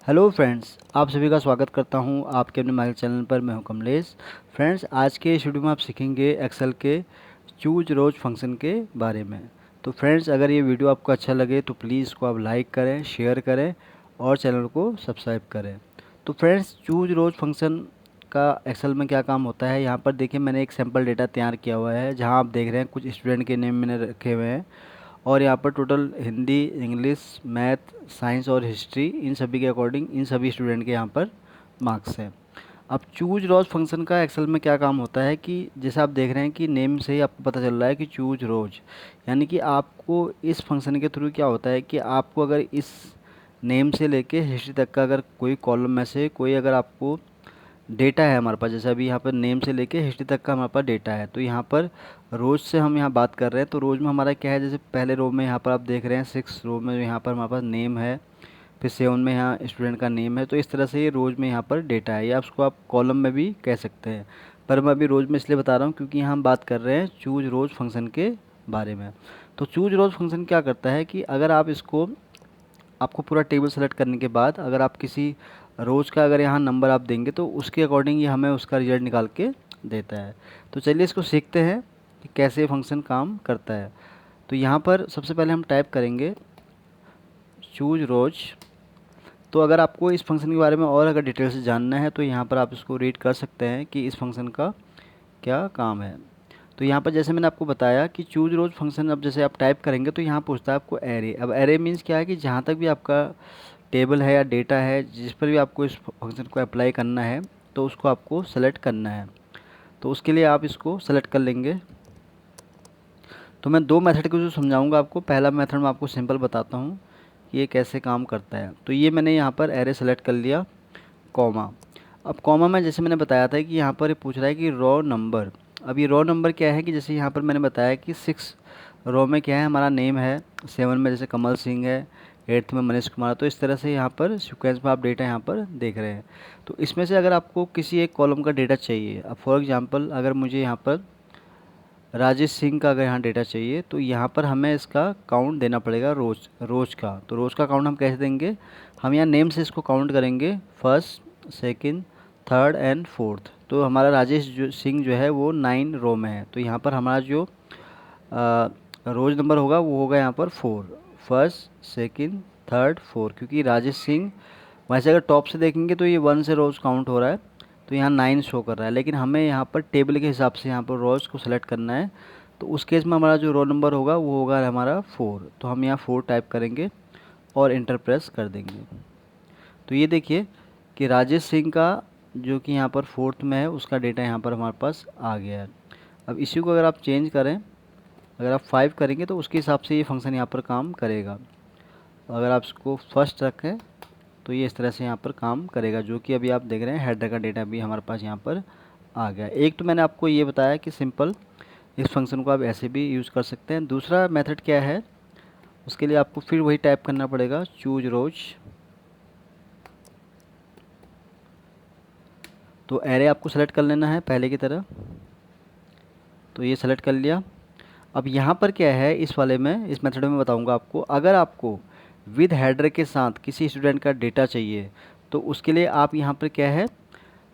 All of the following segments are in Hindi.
हेलो फ्रेंड्स, आप सभी का स्वागत करता हूं आपके अपने माइल चैनल पर। मैं हूं कमलेश। फ्रेंड्स, आज के इस वीडियो में आप सीखेंगे एक्सेल के चूज रोज फंक्शन के बारे में। तो फ्रेंड्स, अगर ये वीडियो आपको अच्छा लगे तो प्लीज़ इसको आप लाइक करें, शेयर करें और चैनल को सब्सक्राइब करें। तो फ्रेंड्स, चूज रोज फंक्शन का एक्सेल में क्या काम होता है, यहाँ पर देखिए मैंने एक सैम्पल डेटा तैयार किया हुआ है जहाँ आप देख रहे हैं कुछ स्टूडेंट के नेम मैंने रखे हुए हैं और यहाँ पर total Hindi, English, math, science और हिस्ट्री इन सभी के अकॉर्डिंग इन सभी स्टूडेंट के यहाँ पर मार्क्स हैं। अब चूज रोज फंक्शन का एक्सेल में क्या काम होता है कि जैसे आप देख रहे हैं कि नेम से ही आपको पता चल रहा है कि चूज रोज, यानी कि आपको इस फंक्शन के थ्रू क्या होता है कि आपको अगर इस नेम से लेके हिस्ट्री तक का अगर कोई कॉलम में से कोई अगर आपको डेटा है हमारे पास, जैसे अभी यहाँ पर नेम से लेके हिस्ट्री तक का हमारे पास डेटा है, तो यहाँ पर रोज़ से हम यहाँ बात कर रहे हैं। तो रोज़ में हमारा क्या है, जैसे पहले रो में यहाँ पर आप देख रहे हैं 6 रो में यहाँ पर हमारे पास नेम है, फिर 7 में यहाँ स्टूडेंट का नेम है। तो इस तरह से ये रोज़ में यहाँ पर डेटा है, या उसको आप कॉलम में भी कह सकते हैं। पर मैं अभी रोज़ में इसलिए बता रहा हूँ क्योंकि यहाँ हम बात कर रहे हैं चूज रोज़ फंक्शन के बारे में। तो चूज रोज़ फंक्शन क्या करता है कि अगर आप इसको, आपको पूरा टेबल सेलेक्ट करने के बाद अगर आप किसी रोज़ का अगर यहाँ नंबर आप देंगे तो उसके अकॉर्डिंग ये हमें उसका रिजल्ट निकाल के देता है। तो चलिए इसको सीखते हैं कि कैसे ये फंक्शन काम करता है। तो यहाँ पर सबसे पहले हम टाइप करेंगे चूज रोज। तो अगर आपको इस फंक्शन के बारे में और अगर डिटेल से जानना है तो यहाँ पर आप इसको रीड कर सकते हैं कि इस फंक्शन का क्या काम है। तो यहाँ पर जैसे मैंने आपको बताया कि चूज रोज फंक्शन, अब जैसे आप टाइप करेंगे तो यहाँ पूछता है आपको एरे। अब एरे मीन्स क्या है कि जहाँ तक भी आपका टेबल है या डेटा है जिस पर भी आपको इस फंक्शन को अप्लाई करना है तो उसको आपको सेलेक्ट करना है। तो उसके लिए आप इसको सेलेक्ट कर लेंगे। तो मैं दो मेथड को जो समझाऊंगा आपको, पहला मेथड मैं आपको सिंपल बताता हूँ कि ये कैसे काम करता है। तो ये मैंने यहाँ पर एरे सेलेक्ट कर लिया, कॉमा। अब कॉमा में जैसे मैंने बताया था कि यहाँ पर ये पूछ रहा है कि रो नंबर। अब ये रो नंबर क्या है कि जैसे यहाँ पर मैंने बताया कि 6 रो में क्या है, हमारा नेम है, 7 में जैसे कमल सिंह है, 8th में मनीष कुमार। तो इस तरह से यहाँ पर सीक्वेंस में आप डेटा यहाँ पर देख रहे हैं। तो इसमें से अगर आपको किसी एक कॉलम का डेटा चाहिए, अब फॉर एग्जांपल अगर मुझे यहाँ पर राजेश सिंह का अगर यहाँ डेटा चाहिए तो यहाँ पर हमें इसका काउंट देना पड़ेगा रोज़ का। तो रोज़ का काउंट हम कैसे देंगे, हम यहाँ नेम से इसको काउंट करेंगे, first, second, third and fourth. तो हमारा सिंह जो है वो 9 रो में है। तो यहाँ पर हमारा जो रोज़ नंबर होगा वो होगा यहाँ पर 4, फर्स्ट, सेकंड, थर्ड, फोर। क्योंकि राजेश सिंह वैसे अगर टॉप से देखेंगे तो ये 1 से रोज़ काउंट हो रहा है, तो यहाँ 9 शो कर रहा है, लेकिन हमें यहाँ पर टेबल के हिसाब से यहाँ पर रोज़ को सेलेक्ट करना है। तो उस केस में हमारा जो रो नंबर होगा वो होगा हमारा 4। तो हम यहाँ 4 टाइप करेंगे और इंटर प्रेस कर देंगे। तो ये देखिए कि राजेश सिंह का जो कि यहाँ पर 4th में है उसका डेटा यहाँ पर हमारे पास आ गया है। अब इसी को अगर आप चेंज करें, अगर आप 5 करेंगे तो उसके हिसाब से ये फंक्शन यहाँ पर काम करेगा। अगर आप इसको फर्स्ट रखें तो ये इस तरह से यहाँ पर काम करेगा, जो कि अभी आप देख रहे हैं हेडर का डेटा भी हमारे पास यहाँ पर आ गया। एक तो मैंने आपको ये बताया कि सिंपल इस फंक्शन को आप ऐसे भी यूज़ कर सकते हैं। दूसरा मेथड क्या है, उसके लिए आपको फिर वही टाइप करना पड़ेगा, चूज रोज। तो एरे आपको सेलेक्ट कर लेना है पहले की तरह। तो ये सेलेक्ट कर लिया। अब यहाँ पर क्या है, इस वाले में, इस मेथड में बताऊँगा आपको, अगर आपको विद हेडर के साथ किसी स्टूडेंट का डेटा चाहिए तो उसके लिए आप यहाँ पर क्या है,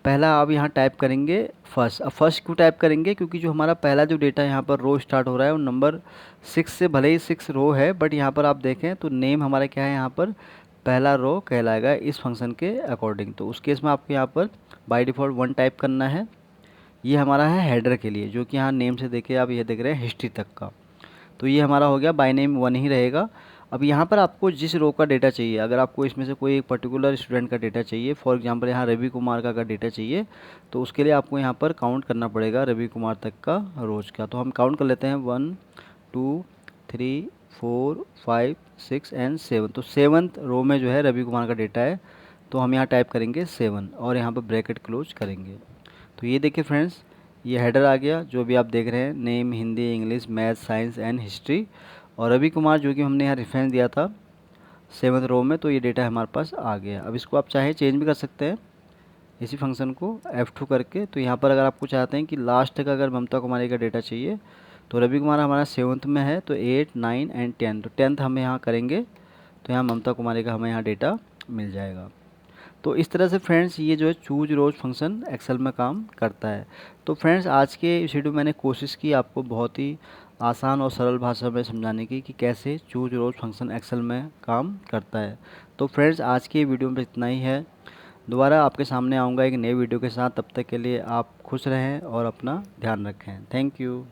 पहला आप यहाँ टाइप करेंगे फर्स्ट। अब फर्स्ट क्यों टाइप करेंगे, क्योंकि जो हमारा पहला जो डेटा यहाँ पर रो स्टार्ट हो रहा है वो नंबर 6 से, भले ही 6 रो है बट यहाँ पर आप देखें तो नेम हमारा क्या है, यहाँ पर पहला रो कहलाएगा इस फंक्शन के अकॉर्डिंग। तो उस केस में आपको यहाँ पर बाय डिफ़ॉल्ट 1 टाइप करना है। ये हमारा है हेडर के लिए, जो कि यहाँ नेम से देखे आप ये देख रहे हैं हिस्ट्री तक का। तो ये हमारा हो गया, बाय नेम 1 ही रहेगा। अब यहाँ पर आपको जिस रो का डेटा चाहिए, अगर आपको इसमें से कोई एक पर्टिकुलर स्टूडेंट का डेटा चाहिए, फॉर एग्जांपल यहाँ रवि कुमार का अगर डेटा चाहिए, तो उसके लिए आपको यहाँ पर काउंट करना पड़ेगा रवि कुमार तक का रोज़ का। तो हम काउंट कर लेते हैं 1, 2, 3, 4, 5, 6 एंड 7। तो 7th रो में जो है रवि कुमार का डेटा है, तो हम यहाँ टाइप करेंगे 7 और यहाँ पर ब्रैकेट क्लोज करेंगे। तो ये देखिए फ्रेंड्स, ये हेडर आ गया जो भी आप देख रहे हैं, name, Hindi, English, math, science and history, और रवि कुमार जो कि हमने यहाँ रेफरेंस दिया था 7th रो में। तो ये डेटा हमारे पास आ गया। अब इसको आप चाहे चेंज भी कर सकते हैं इसी फंक्शन को F2 करके। तो यहाँ पर अगर आपको चाहते हैं कि लास्ट का अगर ममता कुमारी का डेटा चाहिए, तो रवि कुमार हमारा 7th में है, तो 8, 9 एंड 10। तो 10th हम यहाँ करेंगे तो यहाँ ममता कुमारी का हमें यहाँ डेटा मिल जाएगा। तो इस तरह से फ्रेंड्स ये जो है चूज रोज फंक्शन एक्सेल में काम करता है। तो फ्रेंड्स आज के इस वीडियो में मैंने कोशिश की आपको बहुत ही आसान और सरल भाषा में समझाने की कि कैसे चूज रोज फंक्शन एक्सेल में काम करता है। तो फ्रेंड्स आज की वीडियो में इतना ही है। दोबारा आपके सामने आऊँगा एक नए वीडियो के साथ। तब तक के लिए आप खुश रहें और अपना ध्यान रखें। Thank you.